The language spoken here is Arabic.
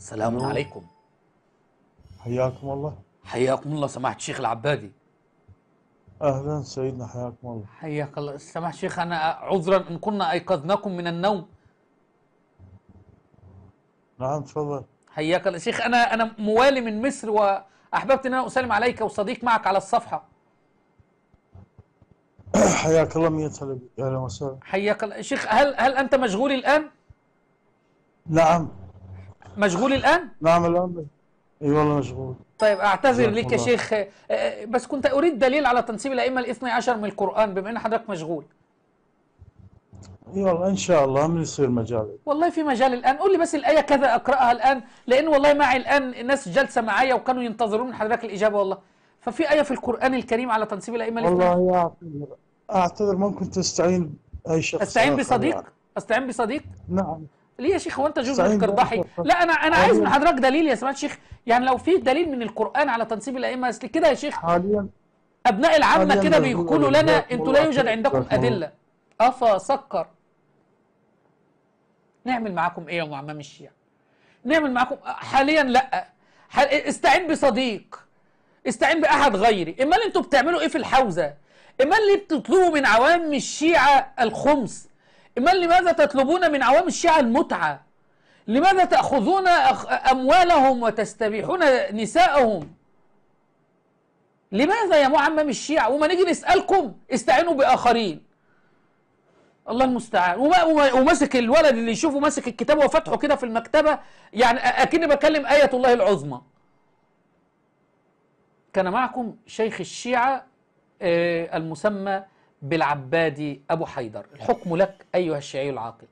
السلام الو، عليكم. حياكم الله. حياكم الله سماحة الشيخ العبادي. اهلا سيدنا، حياكم الله. حياك الله سماحة الشيخ، أنا عذرا إن كنا أيقظناكم من النوم. نعم تفضل. حياك الله شيخ، أنا موالي من مصر وأحببت أن أنا أسلم عليك وصديق معك على الصفحة. حياك الله، مية هلا بك، اهلا وسهلا. حياك الله شيخ، هل أنت مشغول الآن؟ نعم. مشغول الآن؟ نعم الان. اي والله مشغول. طيب أعتذر جزاكم لك يا الله خير. شيخ، بس كنت أريد دليل على تنسيب الأئمة الاثني عشر من القرآن بما أن حضرتك مشغول. اي والله ان شاء الله من يصير مجال. والله في مجال الآن، قول لي بس الآية كذا أقرأها الآن، لأن والله معي الآن الناس جالسة معايا وكانوا ينتظرون من حضرتك الإجابة والله. ففي آية في القرآن الكريم على تنسيب الأئمة الاثني عشر. والله اعتذر ممكن تستعين باي شخص أستعين اخر يعني. بصديق؟ أستعين بصديق؟ نعم. ليه يا شيخ، هو أنت جوزك استعين باي قرضحي؟ شخص لا أنا عايز من حاليا. حضرتك دليل يا سماحة الشيخ، يعني لو في دليل من القرآن على تنسيب الأئمة، أصل كده يا شيخ حاليا أبناء العامة حاليا كده مشغول بيقولوا عليه، لنا جزاكم أنتوا لا الله يوجد خير، عندكم جزاكم الله. أدلة. أفا سكر. نعمل معاكم إيه يا معمم الشيعة؟ نعمل معاكم حاليا لا. استعين بصديق، استعين باحد غيري. امال انتوا بتعملوا ايه في الحوزه؟ امال ليه بتطلبوا من عوام الشيعه الخمس؟ امال لماذا تطلبون من عوام الشيعه المتعه؟ لماذا تاخذون اموالهم وتستبيحون نساءهم؟ لماذا يا معمم الشيعه؟ وما نيجي نسالكم استعينوا باخرين. الله المستعان. وماسك الولد اللي يشوفه ماسك الكتاب وفتحه كده في المكتبه، يعني اكني بكلم ايه الله العظمى. كان معكم شيخ الشيعة المسمى بالعبادي أبو حيدر. الحكم لك أيها الشيعي العاقل.